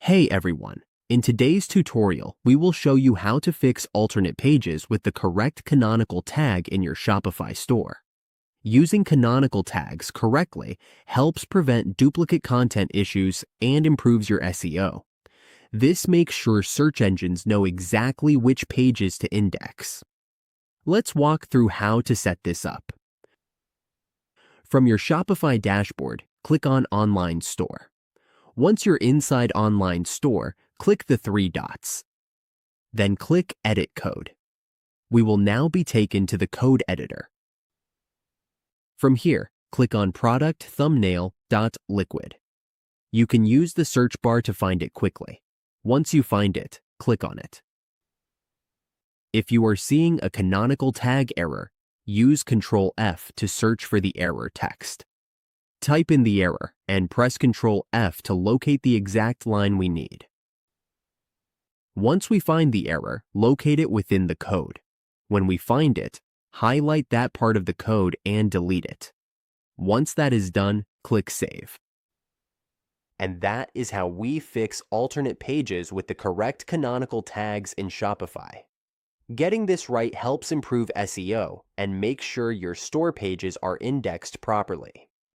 Hey everyone! In today's tutorial, we will show you how to fix alternate pages with the correct canonical tag in your Shopify store. Using canonical tags correctly helps prevent duplicate content issues and improves your SEO. This makes sure search engines know exactly which pages to index. Let's walk through how to set this up. From your Shopify dashboard, click on Online Store. Once you're inside Online Store, click the three dots. Then click Edit Code. We will now be taken to the code editor. From here, click on Product Thumbnail.liquid. You can use the search bar to find it quickly. Once you find it, click on it. If you are seeing a canonical tag error, use Ctrl F to search for the error text. Type in the error and press Ctrl F to locate the exact line we need. Once we find the error, locate it within the code. When we find it, highlight that part of the code and delete it. Once that is done, click Save. And that is how we fix alternate pages with the correct canonical tags in Shopify. Getting this right helps improve SEO and make sure your store pages are indexed properly.